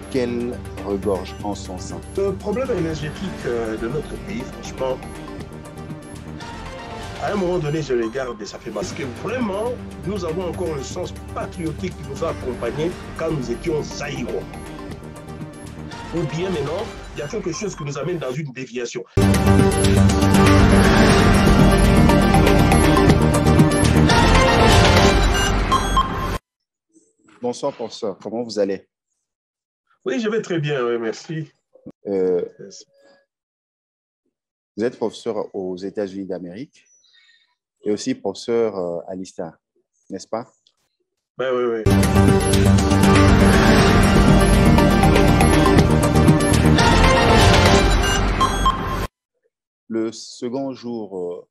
lequel regorge en son sein. Le problème énergétique de notre pays, franchement, à un moment donné, je regarde et ça fait parce que vraiment, nous avons encore le sens patriotique qui nous a accompagnés quand nous étions zaïrois. Ou bien maintenant, il y a quelque chose qui nous amène dans une déviation. Bonsoir, professeur. Comment vous allez? Oui, je vais très bien, oui, merci. Vous êtes professeur aux États-Unis d'Amérique et aussi professeur à l'ISTA, n'est-ce pas? Ben oui, oui. Le second jour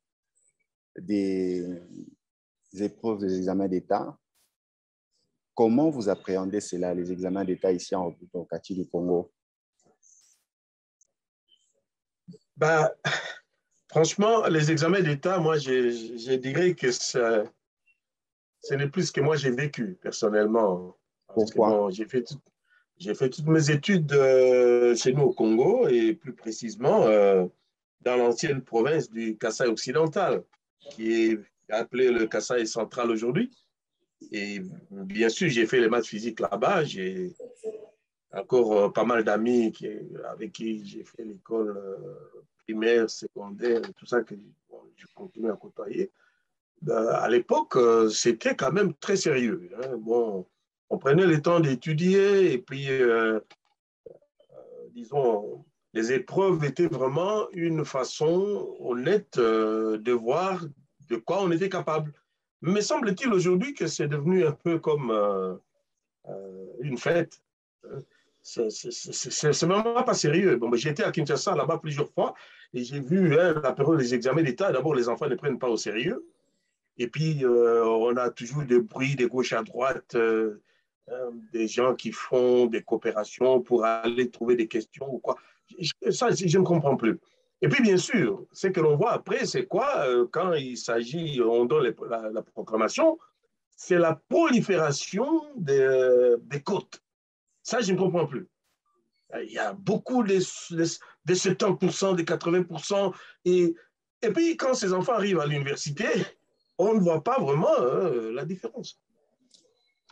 des épreuves des examens d'État, comment vous appréhendez cela, les examens d'État ici en République du Congo? Ben, franchement, les examens d'État, moi, je dirais que ce n'est plus ce que moi j'ai vécu personnellement. Parce que Pourquoi? bon, j'ai fait toutes mes études chez nous au Congo et plus précisément dans l'ancienne province du Kasaï occidental, qui est appelé le Kasaï central aujourd'hui. Et bien sûr, j'ai fait les maths physiques là-bas. J'ai encore pas mal d'amis avec qui j'ai fait l'école primaire, secondaire, et tout ça que bon, je continue à côtoyer. À l'époque, c'était quand même très sérieux. Hein. Bon, on prenait le temps d'étudier et puis, disons, les épreuves étaient vraiment une façon honnête de voir de quoi on était capable. Mais semble-t-il aujourd'hui que c'est devenu un peu comme une fête. C'est vraiment pas sérieux. Bon, j'ai été à Kinshasa là-bas plusieurs fois et j'ai vu hein, la période des examens d'État. D'abord, les enfants ne prennent pas au sérieux. Et puis, on a toujours des bruits de gauche à droite, des gens qui font des coopérations pour aller trouver des questions ou quoi. Ça, je ne comprends plus. Et puis, bien sûr, ce que l'on voit après, c'est quoi quand il s'agit, on donne la proclamation, c'est la prolifération des côtes. Ça, je ne comprends plus. Il y a beaucoup de 70%, de 80%. Et puis, quand ces enfants arrivent à l'université, on ne voit pas vraiment la différence.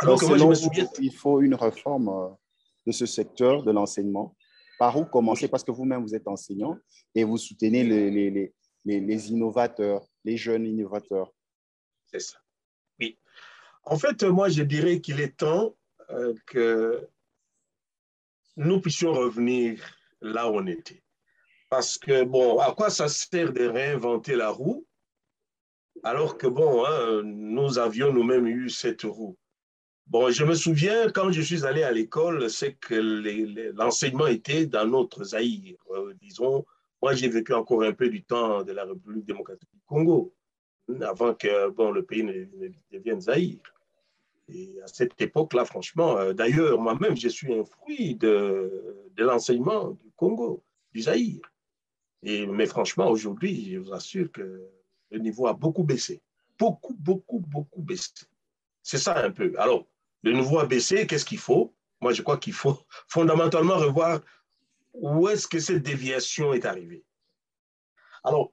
Alors que moi, je Selon me vous, souviens. il faut une réforme de ce secteur de l'enseignement. Par où commencer? Oui, Parce que vous-même, vous êtes enseignant et vous soutenez les innovateurs, les jeunes innovateurs. c'est ça. Oui. En fait, moi, je dirais qu'il est temps que nous puissions revenir là où on était. Parce que, bon, à quoi ça sert de réinventer la roue alors que, bon, hein, nous avions nous-mêmes eu cette roue. Bon, je me souviens, quand je suis allé à l'école, c'est que l'enseignement était dans notre Zaïre. Disons, moi, j'ai vécu encore un peu du temps de la République démocratique du Congo, avant que bon, le pays ne devienne Zaïre. Et à cette époque-là, franchement, d'ailleurs, moi-même, je suis un fruit de l'enseignement du Congo, du Zaïre. Mais franchement, aujourd'hui, je vous assure que le niveau a beaucoup baissé. Beaucoup, beaucoup, beaucoup baissé. C'est ça un peu. Alors, le niveau a baissé, qu'est-ce qu'il faut? Moi, je crois qu'il faut fondamentalement revoir où est-ce que cette déviation est arrivée. Alors,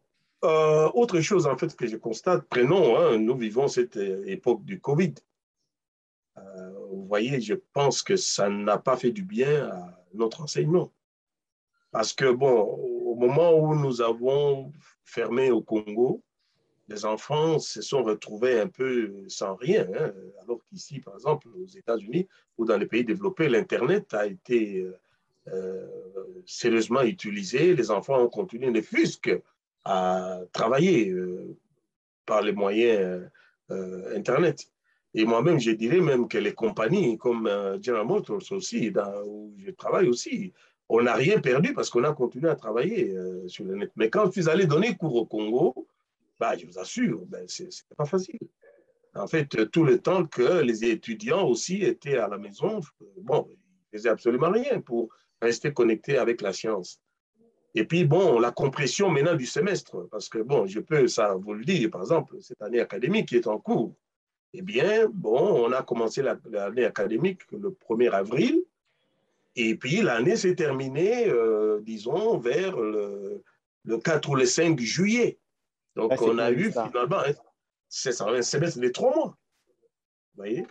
autre chose en fait que je constate, prenons, hein, nous vivons cette époque du Covid. Vous voyez, je pense que ça n'a pas fait du bien à notre enseignement. Parce que, bon, au moment où nous avons fermé au Congo, les enfants se sont retrouvés un peu sans rien, hein, alors qu'ici, par exemple, aux États-Unis ou dans les pays développés, l'Internet a été sérieusement utilisé. Les enfants ont continué, ne fût-ce qu'à travailler par les moyens Internet. Et moi-même, je dirais même que les compagnies comme General Motors aussi, où je travaille aussi, on n'a rien perdu parce qu'on a continué à travailler sur le net. Mais quand je suis allé donner cours au Congo, bah, je vous assure, ben, ce n'était pas facile. En fait, tout le temps que les étudiants aussi étaient à la maison, bon, ils ne faisaient absolument rien pour rester connectés avec la science. Et puis, bon, la compression maintenant du semestre, parce que, bon, je peux ça vous le dire, par exemple, cette année académique qui est en cours, eh bien, bon, on a commencé l'année académique le 1er avril, Et puis l'année s'est terminée, disons, vers le 4 ou le 5 juillet. Là, Donc c'est on a tout eu juste ça. finalement, c'est ça, un semestre de 3 mois. Vous voyez?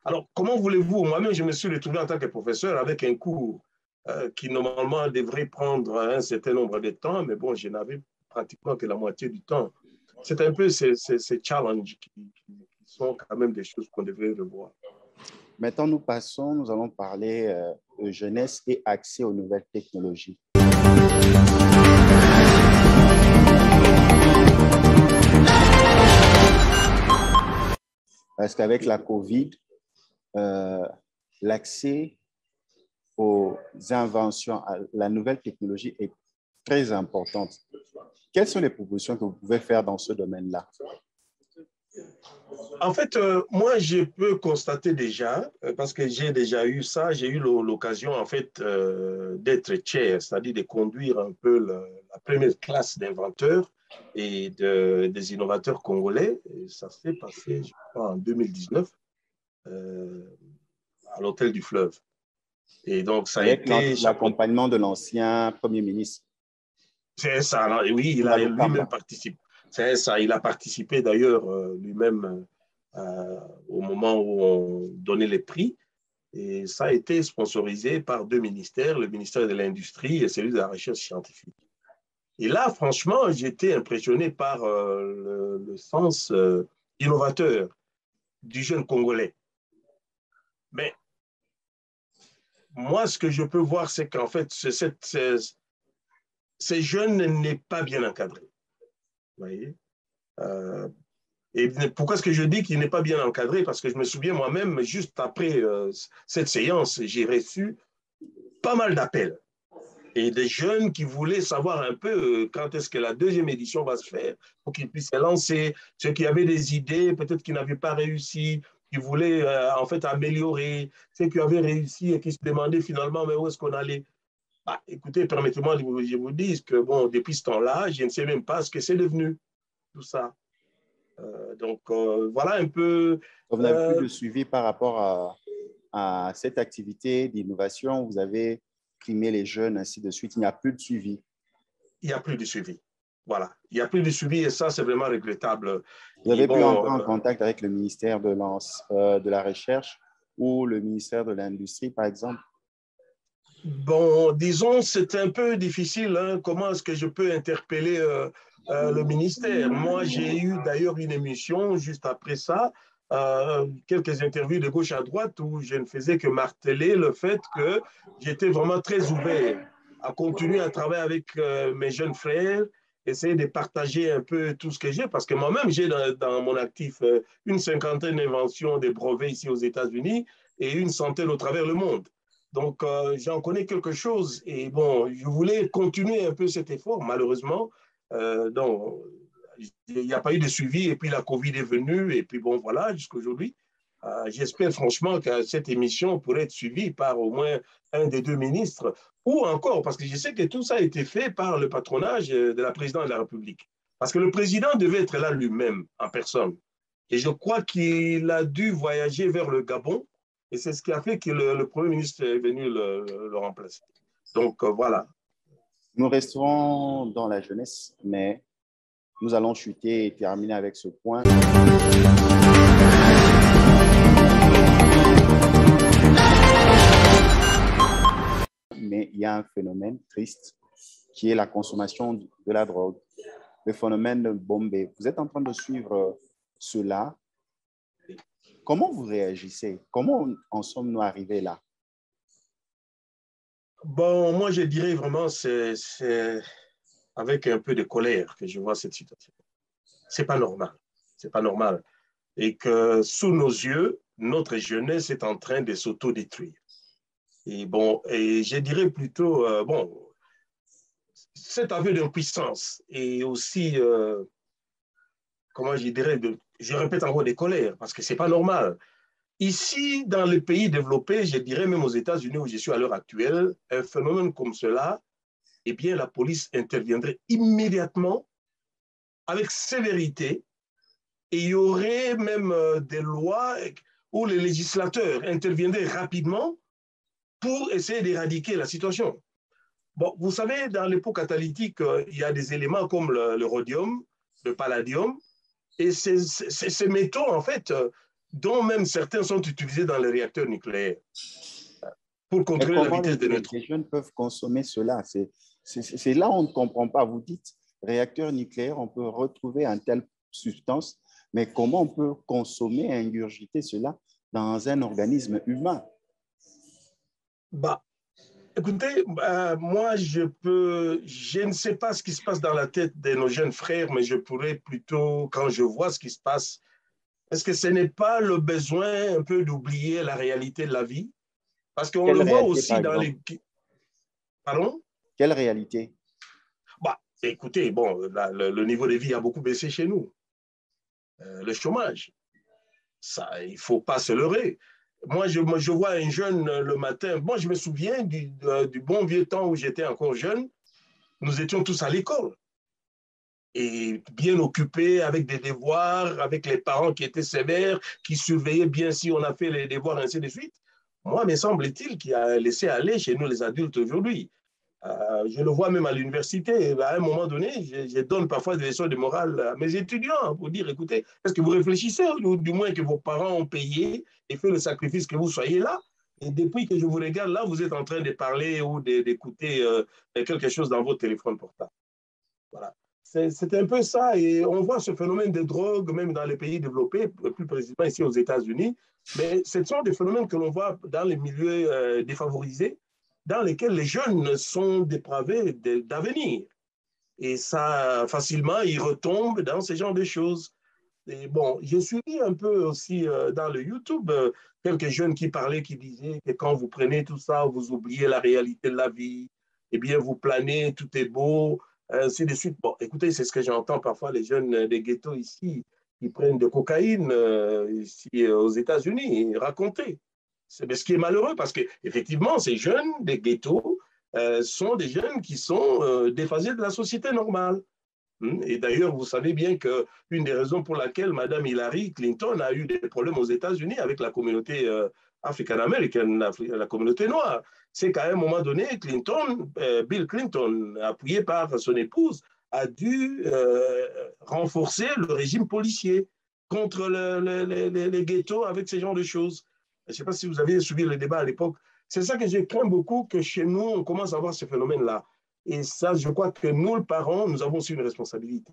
Alors, comment voulez-vous? Moi-même, je me suis retrouvé en tant que professeur avec un cours qui normalement devrait prendre un certain nombre de temps, mais bon, je n'avais pratiquement que la moitié du temps. C'est un peu ces challenges qui sont quand même des choses qu'on devrait revoir. Maintenant, nous allons parler de jeunesse et accès aux nouvelles technologies. Parce qu'avec la COVID, l'accès aux inventions, à la nouvelle technologie est très importante. Quelles sont les propositions que vous pouvez faire dans ce domaine-là? En fait, moi, je peux constater déjà, parce que j'ai déjà eu ça, j'ai eu l'occasion, en fait, d'être chair, c'est-à-dire de conduire un peu la première classe d'inventeurs et des innovateurs congolais. Et ça s'est passé, je crois, en 2019, à l'Hôtel du Fleuve. Et donc, ça a Avec été chapeauté. l'accompagnement de l'ancien Premier ministre, C'est ça, oui, il a Malo lui-même Kamba. participé. C'est ça, il a participé d'ailleurs lui-même au moment où on donnait les prix. Et ça a été sponsorisé par 2 ministères, le ministère de l'Industrie et celui de la Recherche scientifique. Et là, franchement, j'étais impressionné par le sens innovateur du jeune Congolais. Mais moi, ce que je peux voir, c'est qu'en fait, ces jeunes n'est pas bien encadré. Vous voyez? Et pourquoi est-ce que je dis qu'il n'est pas bien encadré? Parce que je me souviens moi-même, juste après cette séance, j'ai reçu pas mal d'appels et des jeunes qui voulaient savoir un peu quand est-ce que la deuxième édition va se faire pour qu'ils puissent se lancer, ceux qui avaient des idées, peut-être qui n'avaient pas réussi, qui voulaient en fait améliorer, ceux qui avaient réussi et qui se demandaient finalement mais où est-ce qu'on allait. Bah, écoutez, permettez-moi de je vous dise que bon, depuis ce temps-là, je ne sais même pas ce que c'est devenu, tout ça. Donc, voilà un peu. Vous n'avez plus de suivi par rapport à cette activité d'innovation. Vous avez primé les jeunes, ainsi de suite. Il n'y a plus de suivi. Il n'y a plus de suivi. Voilà. Il n'y a plus de suivi et ça, c'est vraiment regrettable. Vous Et avez pu bon, entrer en contact avec le ministère de la Recherche ou le ministère de l'Industrie, par exemple? bon, disons, c'est un peu difficile. Hein. Comment est-ce que je peux interpeller le ministère? Moi, j'ai eu d'ailleurs une émission juste après ça, quelques interviews de gauche à droite où je ne faisais que marteler le fait que j'étais vraiment très ouvert à continuer à travailler avec mes jeunes frères, essayer de partager un peu tout ce que j'ai, parce que moi-même, j'ai dans mon actif une cinquantaine d'inventions, de brevets ici aux États-Unis et une centaine au travers le monde. Donc, j'en connais quelque chose. Et bon, je voulais continuer un peu cet effort. Malheureusement, donc, il n'y a pas eu de suivi. Et puis, la COVID est venue. Et puis, bon, voilà, jusqu'à aujourd'hui. J'espère franchement que cette émission pourrait être suivie par au moins un des 2 ministres. Ou encore, parce que je sais que tout ça a été fait par le patronage de la présidente de la République. Parce que le président devait être là lui-même, en personne. Et je crois qu'il a dû voyager vers le Gabon et c'est ce qui a fait que le Premier ministre est venu le remplacer. Donc, voilà. Nous resterons dans la jeunesse, mais nous allons chuter et terminer avec ce point. Mais il y a un phénomène triste qui est la consommation de la drogue, le phénomène de Bombay. Vous êtes en train de suivre cela. Comment vous réagissez? Comment en sommes-nous arrivés là? Bon, moi, je dirais vraiment, c'est avec un peu de colère que je vois cette situation. C'est pas normal. C'est pas normal. Et que sous nos yeux, notre jeunesse est en train de s'autodétruire. Et bon, et je dirais plutôt, bon, cet aveu d'impuissance et aussi, comment je dirais, je répète encore des colères, parce que c'est pas normal. Ici, dans les pays développés, je dirais même aux États-Unis où je suis à l'heure actuelle, un phénomène comme cela, eh bien, la police interviendrait immédiatement, avec sévérité, et il y aurait même des lois où les législateurs interviendraient rapidement pour essayer d'éradiquer la situation. Bon, vous savez, dans les pots catalytiques, il y a des éléments comme le rhodium, le palladium, et ces métaux, en fait, dont même certains sont utilisés dans les réacteurs nucléaires pour Mais contrôler la comment vitesse des neutrons. les jeunes peuvent consommer cela? C'est là où on ne comprend pas. Vous dites, réacteur nucléaire, on peut retrouver une telle substance, mais comment on peut consommer, ingurgiter cela dans un organisme humain? Bah, écoutez, moi, je ne sais pas ce qui se passe dans la tête de nos jeunes frères, mais je pourrais plutôt, quand je vois ce qui se passe, est-ce que ce n'est pas le besoin un peu d'oublier la réalité de la vie? Parce qu'on Quelle le voit réalité, par aussi dans exemple? les... Pardon? Quelle réalité? Bah, écoutez, bon, le niveau de vie a beaucoup baissé chez nous. Le chômage, ça, il ne faut pas se leurrer. Moi, je vois un jeune le matin. Moi, je me souviens du bon vieux temps où j'étais encore jeune. Nous étions tous à l'école et bien occupés avec des devoirs, avec les parents qui étaient sévères, qui surveillaient bien si on a fait les devoirs, ainsi de suite. Moi, me semble-t-il qu'il a laissé aller chez nous les adultes aujourd'hui. Je le vois même à l'université. À un moment donné, je donne parfois des leçons de morale à mes étudiants pour dire, écoutez, est-ce que vous réfléchissez, ou du moins que vos parents ont payé et fait le sacrifice que vous soyez là? Et depuis que je vous regarde là, vous êtes en train de parler ou d'écouter quelque chose dans votre téléphone portable. Voilà. C'est un peu ça. Et on voit ce phénomène de drogue, même dans les pays développés, plus précisément ici aux États-Unis. Mais ce sont des phénomènes que l'on voit dans les milieux défavorisés, dans lesquels les jeunes sont dépravés d'avenir. Et ça, facilement, ils retombent dans ce genre de choses. Et bon, j'ai suivi un peu aussi dans le YouTube quelques jeunes qui parlaient, qui disaient que quand vous prenez tout ça, vous oubliez la réalité de la vie, eh bien, vous planez, tout est beau, ainsi de suite. Bon, écoutez, c'est ce que j'entends parfois les jeunes des ghettos ici qui prennent de cocaïne ici aux États-Unis raconter. C'est ce qui est malheureux parce qu'effectivement, ces jeunes des ghettos sont des jeunes qui sont déphasés de la société normale. Et d'ailleurs, vous savez bien qu'une des raisons pour laquelle Mme Hillary Clinton a eu des problèmes aux États-Unis avec la communauté africaine-américaine, la communauté noire, c'est qu'à un moment donné, Bill Clinton, appuyé par son épouse, a dû renforcer le régime policier contre les ghettos avec ce genre de choses. Je ne sais pas si vous avez suivi le débat à l'époque. C'est ça que je crains beaucoup, que chez nous, on commence à voir ce phénomène-là. Et ça, je crois que nous, les parents, nous avons aussi une responsabilité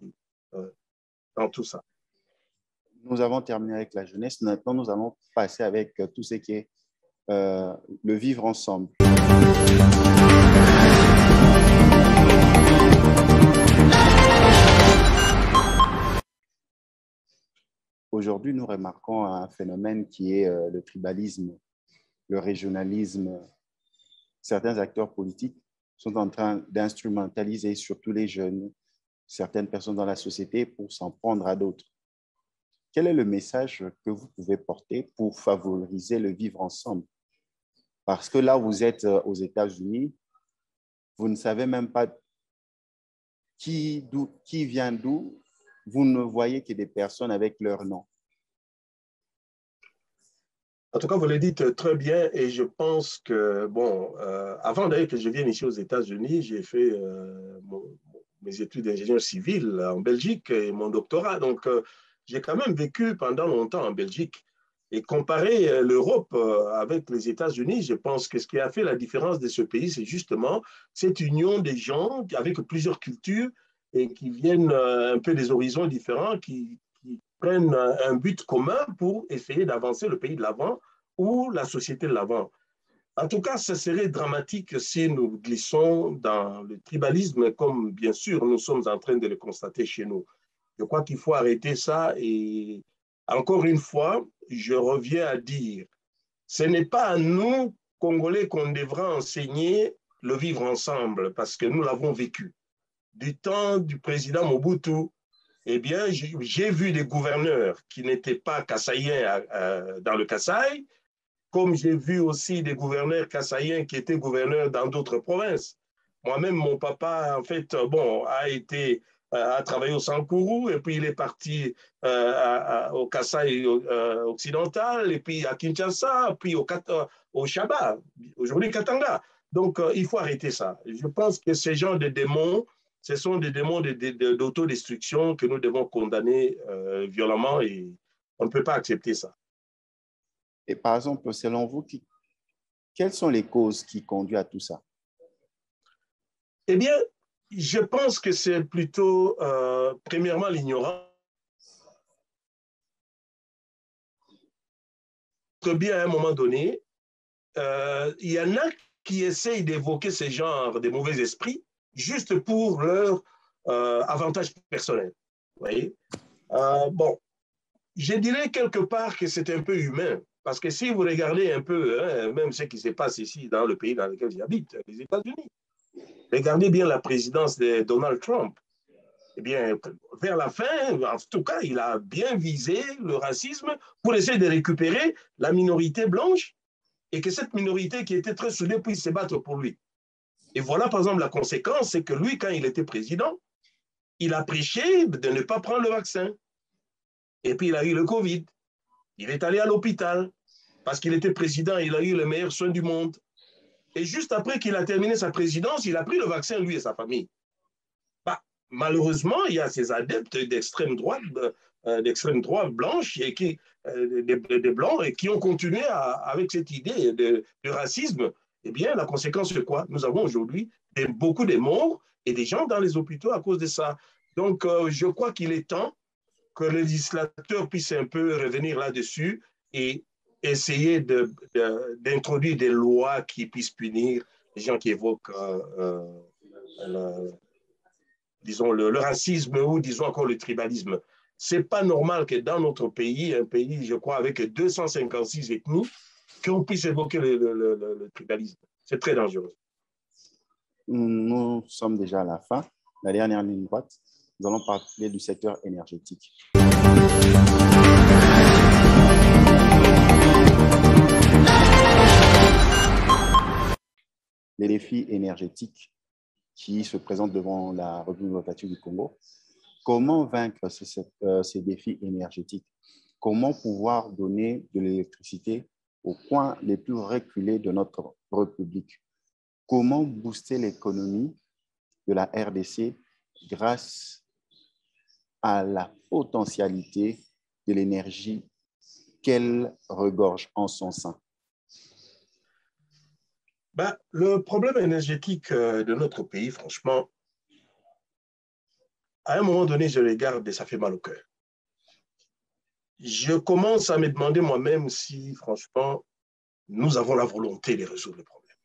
dans tout ça. Nous avons terminé avec la jeunesse. Maintenant, nous allons passer avec tout ce qui est le vivre ensemble. Aujourd'hui, nous remarquons un phénomène qui est le tribalisme, le régionalisme. Certains acteurs politiques sont en train d'instrumentaliser surtout les jeunes, certaines personnes dans la société pour s'en prendre à d'autres. Quel est le message que vous pouvez porter pour favoriser le vivre ensemble? Parce que là, vous êtes aux États-Unis, vous ne savez même pas qui vient d'où, vous ne voyez que des personnes avec leur nom. En tout cas, vous le dites très bien et je pense que, bon, avant d'ailleurs que je vienne ici aux États-Unis, j'ai fait mes études d'ingénieur civil en Belgique et mon doctorat. Donc, j'ai quand même vécu pendant longtemps en Belgique. Et comparer l'Europe avec les États-Unis, je pense que ce qui a fait la différence de ce pays, c'est justement cette union des gens avec plusieurs cultures et qui viennent un peu des horizons différents, qui prennent un but commun pour essayer d'avancer le pays de l'avant ou la société de l'avant. En tout cas, ce serait dramatique si nous glissons dans le tribalisme, comme bien sûr nous sommes en train de le constater chez nous. Je crois qu'il faut arrêter ça et encore une fois, je reviens à dire, ce n'est pas à nous, Congolais, qu'on devra enseigner le vivre ensemble parce que nous l'avons vécu. Du temps du président Mobutu, eh bien, j'ai vu des gouverneurs qui n'étaient pas kassaïens dans le Kasaï, comme j'ai vu aussi des gouverneurs kassaïens qui étaient gouverneurs dans d'autres provinces. Moi-même, mon papa, en fait, bon, a été a travaillé au Sankourou, et puis il est parti au Kasaï occidental, et puis à Kinshasa, puis au Shaba, aujourd'hui Katanga. Donc, il faut arrêter ça. Je pense que ces genres de démons, ce sont des démons d'autodestruction que nous devons condamner violemment et on ne peut pas accepter ça. Et par exemple, selon vous, quelles sont les causes qui conduisent à tout ça? Eh bien, je pense que c'est plutôt, premièrement, l'ignorance. Bien, à un moment donné, il y en a qui essayent d'évoquer ce genre de mauvais esprits juste pour leur avantage personnel. Vous voyez? Bon, je dirais quelque part que c'est un peu humain. Parce que si vous regardez un peu, hein, même ce qui se passe ici dans le pays dans lequel j'habite, les États-Unis, regardez bien la présidence de Donald Trump. Eh bien, vers la fin, en tout cas, il a bien visé le racisme pour essayer de récupérer la minorité blanche et que cette minorité qui était très soudée puisse se battre pour lui. Et voilà, par exemple, la conséquence, c'est que lui, quand il était président, il a prêché de ne pas prendre le vaccin. Et puis, il a eu le Covid. Il est allé à l'hôpital parce qu'il était président, il a eu les meilleurs soins du monde. Et juste après qu'il a terminé sa présidence, il a pris le vaccin, lui et sa famille. Bah, malheureusement, il y a ces adeptes d'extrême droite blanche et des blancs et qui ont continué avec cette idée de racisme. Eh bien, la conséquence, c'est quoi? Nous avons aujourd'hui beaucoup de morts et des gens dans les hôpitaux à cause de ça. Donc, je crois qu'il est temps que le législateur puisse un peu revenir là-dessus et essayer d'introduire des lois qui puissent punir les gens qui évoquent disons, le racisme ou disons encore le tribalisme. Ce n'est pas normal que dans notre pays, un pays, je crois, avec 256 ethnies, qu'on puisse évoquer le tribalisme. C'est très dangereux. Nous sommes déjà à la fin. La dernière ligne droite, nous allons parler du secteur énergétique. Les défis énergétiques qui se présentent devant la République démocratique du Congo. Comment vaincre ces défis énergétiques? Comment pouvoir donner de l'électricité aux coins les plus reculés de notre République? Comment booster l'économie de la RDC grâce à la potentialité de l'énergie qu'elle regorge en son sein? Ben, le problème énergétique de notre pays, franchement, à un moment donné, je regarde et ça fait mal au cœur. Je commence à me demander moi-même si, franchement, nous avons la volonté de résoudre le problème.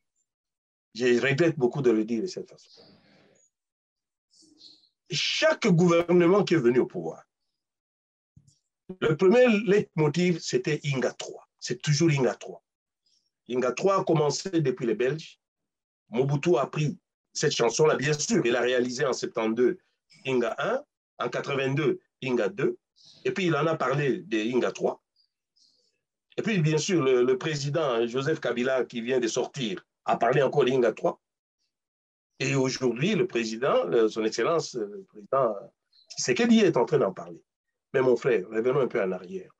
Je regrette beaucoup de le dire de cette façon. Chaque gouvernement qui est venu au pouvoir, le premier leitmotiv, c'était Inga 3. C'est toujours Inga 3. Inga 3 a commencé depuis les Belges. Mobutu a pris cette chanson-là, bien sûr. Il a réalisé en 72 Inga 1, en 82 Inga 2, et puis il en a parlé de Inga 3. Et puis, bien sûr, le président Joseph Kabila, qui vient de sortir, a parlé encore d'Inga 3. Et aujourd'hui, le président, son Excellence, le président Tshisekedi est en train d'en parler. Mais mon frère, revenons un peu en arrière.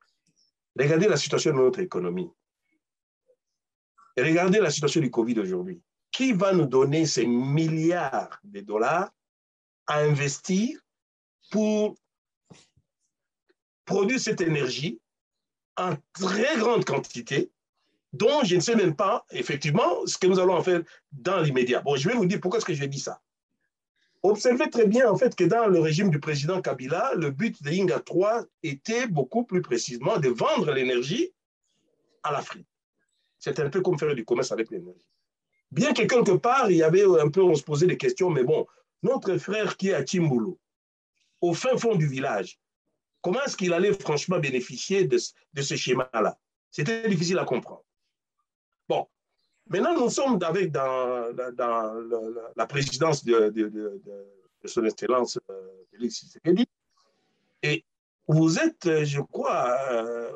Regardez la situation de notre économie. Et regardez la situation du Covid aujourd'hui. Qui va nous donner ces milliards de dollars à investir pour produire cette énergie en très grande quantité, dont je ne sais même pas, effectivement, ce que nous allons en faire dans l'immédiat. Bon, je vais vous dire pourquoi est-ce que je dis ça. Observez très bien, en fait, que dans le régime du président Kabila, le but de Inga 3 était beaucoup plus précisément de vendre l'énergie à l'Afrique. C'était un peu comme faire du commerce avec l'énergie. Bien que quelque part, il y avait un peu, on se posait des questions, mais bon, notre frère qui est à Timbulu, au fin fond du village, comment est-ce qu'il allait franchement bénéficier de ce schéma-là? C'était difficile à comprendre. Bon, maintenant nous sommes dans la présidence de son Excellence Félix Tshisekedi, et vous êtes, je crois,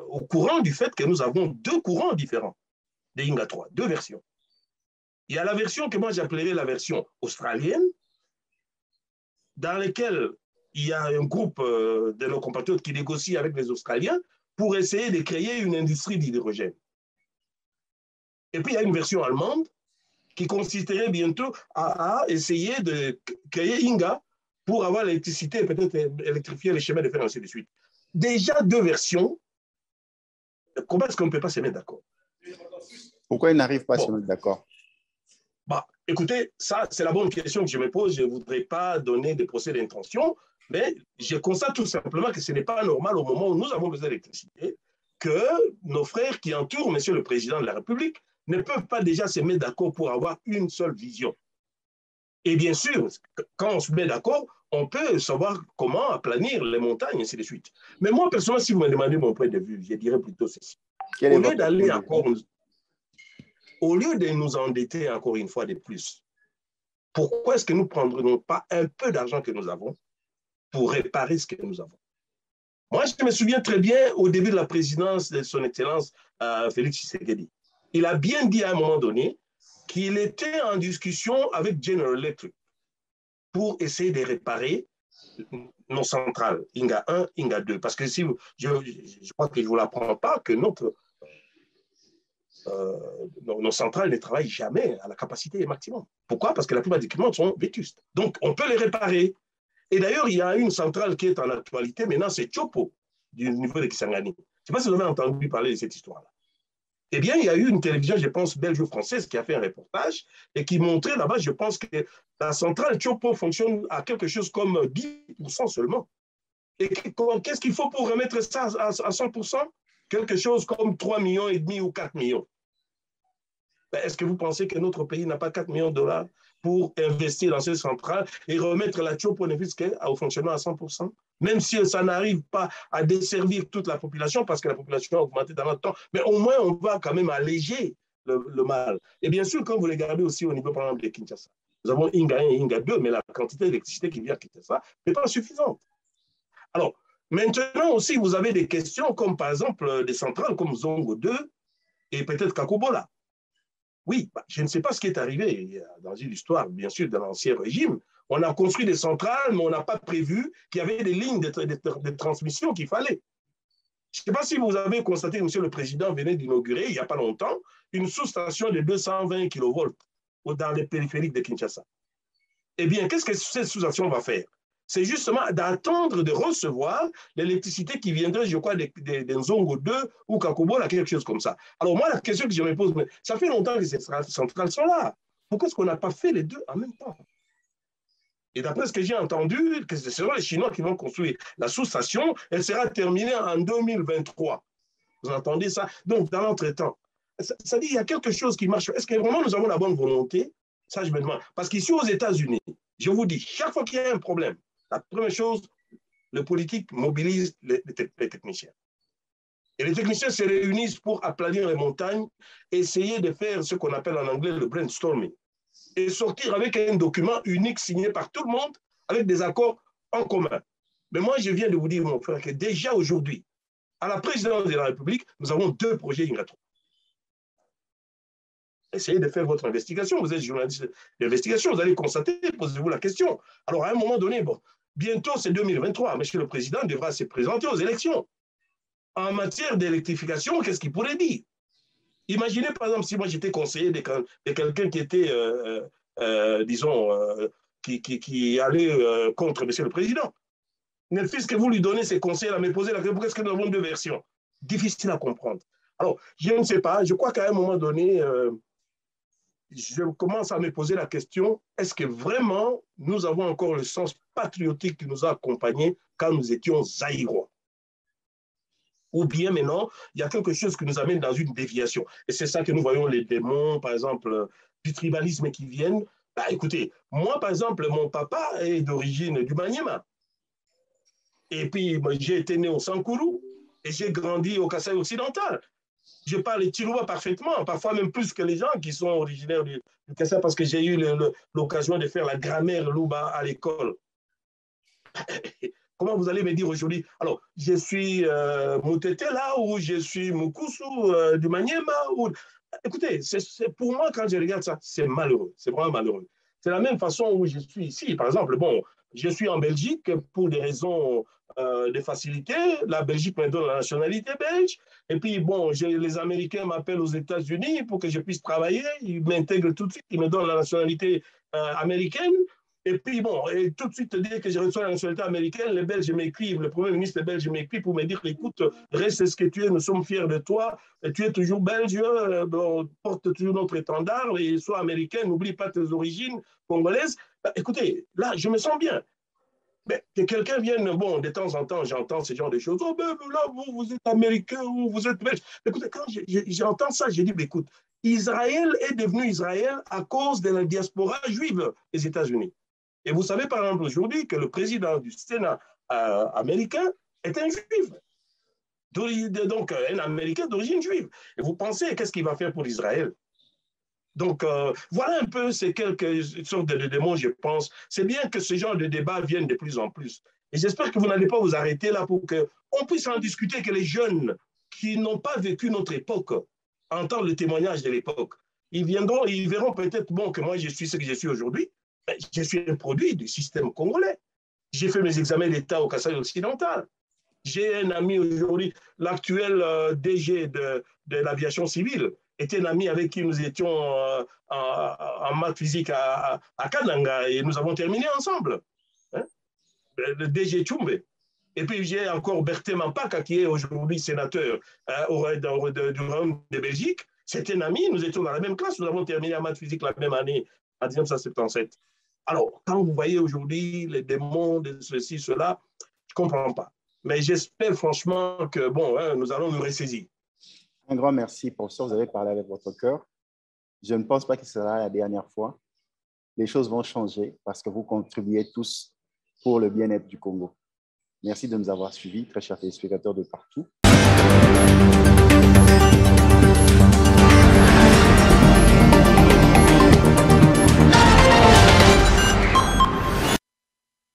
au courant du fait que nous avons deux courants différents de Inga 3, deux versions. Il y a la version que moi j'appellerais la version australienne, dans laquelle il y a un groupe de nos compatriotes qui négocie avec les Australiens pour essayer de créer une industrie d'hydrogène. Et puis, il y a une version allemande qui consisterait bientôt à essayer de créer Inga pour avoir l'électricité et peut-être électrifier les chemins de fer, ainsi de suite. Déjà deux versions. Comment est-ce qu'on ne peut pas se mettre d'accord? Pourquoi ils n'arrivent pas à se mettre d'accord? Bah, écoutez, ça, c'est la bonne question que je me pose. Je ne voudrais pas donner des procès d'intention, mais je constate tout simplement que ce n'est pas normal au moment où nous avons besoin d'électricité que nos frères qui entourent M. le Président de la République ne peuvent pas déjà se mettre d'accord pour avoir une seule vision. Et bien sûr, quand on se met d'accord, on peut savoir comment aplanir les montagnes, et ainsi de suite. Mais moi, personnellement, si vous me demandez mon point de vue, je dirais plutôt ceci. Au lieu d'aller encore, au lieu de nous endetter encore une fois de plus, pourquoi est-ce que nous ne prendrions pas un peu d'argent que nous avons pour réparer ce que nous avons? Moi, je me souviens très bien au début de la présidence de son Excellence Félix Tshisekedi. Il a bien dit à un moment donné qu'il était en discussion avec General Electric pour essayer de réparer nos centrales, Inga 1, Inga 2. Parce que si je crois que je ne vous l'apprends pas que nos centrales ne travaillent jamais à la capacité maximum. Pourquoi? Parce que la plupart des équipements sont vétustes. Donc, on peut les réparer. Et d'ailleurs, il y a une centrale qui est en actualité maintenant, c'est Chopo, du niveau de Kisangani. Je ne sais pas si vous avez entendu parler de cette histoire-là. Eh bien, il y a eu une télévision, je pense, belge ou française, qui a fait un reportage et qui montrait là-bas, je pense que la centrale Chopo fonctionne à quelque chose comme 10% seulement. Et qu'est-ce qu'il faut pour remettre ça à 100%? Quelque chose comme 3,5 millions ou 4 millions. Est-ce que vous pensez que notre pays n'a pas 4 millions de dollars pour investir dans ces centrales et remettre la Chopo au fonctionnement à 100%? Même si ça n'arrive pas à desservir toute la population, parce que la population a augmenté dans notre temps, mais au moins on va quand même alléger le mal. Et bien sûr, quand vous regardez aussi au niveau, par exemple, de Kinshasa, nous avons Inga 1 et Inga 2, mais la quantité d'électricité qui vient à Kinshasa n'est pas suffisante. Alors, maintenant aussi, vous avez des questions comme par exemple des centrales comme Zongo 2 et peut-être Kakobola. Oui, je ne sais pas ce qui est arrivé dans une histoire, bien sûr, de l'ancien régime. On a construit des centrales, mais on n'a pas prévu qu'il y avait des lignes de transmission qu'il fallait. Je ne sais pas si vous avez constaté, M. le Président venait d'inaugurer, il n'y a pas longtemps, une sous-station de 220 kV dans les périphériques de Kinshasa. Eh bien, qu'est-ce que cette sous-station va faire? C'est justement d'attendre de recevoir l'électricité qui viendrait, je crois, des Nzongo 2 ou Kakobola, quelque chose comme ça. Alors moi, la question que je me pose, ça fait longtemps que ces centrales sont là. Pourquoi est-ce qu'on n'a pas fait les deux en même temps? Et d'après ce que j'ai entendu, que ce seront les Chinois qui vont construire la sous-station, elle sera terminée en 2023. Vous entendez ça? Donc, dans l'entretemps, ça dit qu'il y a quelque chose qui marche. Est-ce que vraiment nous avons la bonne volonté? Ça, je me demande. Parce qu'ici, aux États-Unis, je vous dis, chaque fois qu'il y a un problème, la première chose, le politique mobilise les techniciens. Et les techniciens se réunissent pour aplanir les montagnes, essayer de faire ce qu'on appelle en anglais le brainstorming, et sortir avec un document unique signé par tout le monde, avec des accords en commun. Mais moi, je viens de vous dire, mon frère, que déjà aujourd'hui, à la présidence de la République, nous avons 2 projets Inga 3. Essayez de faire votre investigation. Vous êtes journaliste d'investigation, vous allez constater, posez-vous la question. Alors, à un moment donné, bon, bientôt, c'est 2023. Monsieur le Président devra se présenter aux élections. En matière d'électrification, qu'est-ce qu'il pourrait dire? Imaginez, par exemple, si moi j'étais conseiller de quelqu'un qui était, disons, qui allait contre Monsieur le Président. Puisque vous lui donnez ces conseils-là, me posez la question, pourquoi est-ce que nous avons 2 versions? Difficile à comprendre. Alors, je ne sais pas, je crois qu'à un moment donné, je commence à me poser la question, est-ce que vraiment nous avons encore le sens patriotique qui nous a accompagnés quand nous étions zaïrois? Ou bien maintenant, il y a quelque chose qui nous amène dans une déviation. Et c'est ça que nous voyons les démons, par exemple, du tribalisme qui viennent. Bah, écoutez, moi, par exemple, mon papa est d'origine du Maniema. Et puis, j'ai été né au Sankourou et j'ai grandi au Kasaï occidental. Je parle Tiroua parfaitement, parfois même plus que les gens qui sont originaires du Kasaï parce que j'ai eu l'occasion de faire la grammaire Louba à l'école. Comment vous allez me dire aujourd'hui? Alors, je suis Moutete là, ou je suis Mukusu du Maniema. Ou... Écoutez, pour moi, quand je regarde ça, c'est malheureux. C'est vraiment malheureux. C'est la même façon où je suis ici. Par exemple, bon, Je suis en Belgique pour des raisons de facilité. La Belgique me donne la nationalité belge. Et puis, bon, les Américains m'appellent aux États-Unis pour que je puisse travailler. Ils m'intègrent tout de suite. Ils me donnent la nationalité américaine. Et puis, bon, et tout de suite, dès que je reçois la nationalité américaine, les Belges m'écrivent, le Premier ministre belge m'écrit pour me dire, écoute, reste ce que tu es, nous sommes fiers de toi, et tu es toujours belge, porte toujours notre étendard, et sois américain, n'oublie pas tes origines congolaises. Écoutez, là, je me sens bien. Mais que quelqu'un vienne, bon, de temps en temps, j'entends ce genre de choses. Oh, ben là, vous êtes américain ou vous êtes belge. Écoutez, quand j'entends ça, je dis, écoute, Israël est devenu Israël à cause de la diaspora juive des États-Unis. Et vous savez, par exemple, aujourd'hui, que le président du Sénat américain est un juif. Donc, un Américain d'origine juive. Et vous pensez, qu'est-ce qu'il va faire pour Israël? Donc, voilà un peu ces quelques sortes de démons, je pense. C'est bien que ce genre de débat vienne de plus en plus. Et j'espère que vous n'allez pas vous arrêter là pour qu'on puisse en discuter, que les jeunes qui n'ont pas vécu notre époque entendent le témoignage de l'époque. Ils viendront, ils verront peut-être, bon, que moi, je suis ce que je suis aujourd'hui. Je suis un produit du système congolais. J'ai fait mes examens d'État au Kasaï occidental. J'ai un ami aujourd'hui, l'actuel DG de l'aviation civile, était un ami avec qui nous étions en maths physique à Kananga et nous avons terminé ensemble. Hein? Le DG Tchumbe. Et puis j'ai encore Berthe Mampaka qui est aujourd'hui sénateur du Royaume de Belgique. C'est un ami, nous étions dans la même classe, nous avons terminé en maths physique la même année, en 1977. Alors, quand vous voyez aujourd'hui les démons de ceci, cela, je ne comprends pas. Mais j'espère franchement que, bon, hein, nous allons nous ressaisir. Un grand merci, professeur. Vous avez parlé avec votre cœur. Je ne pense pas que ce sera la dernière fois. Les choses vont changer parce que vous contribuez tous pour le bien-être du Congo. Merci de nous avoir suivis, très chers téléspectateurs de partout.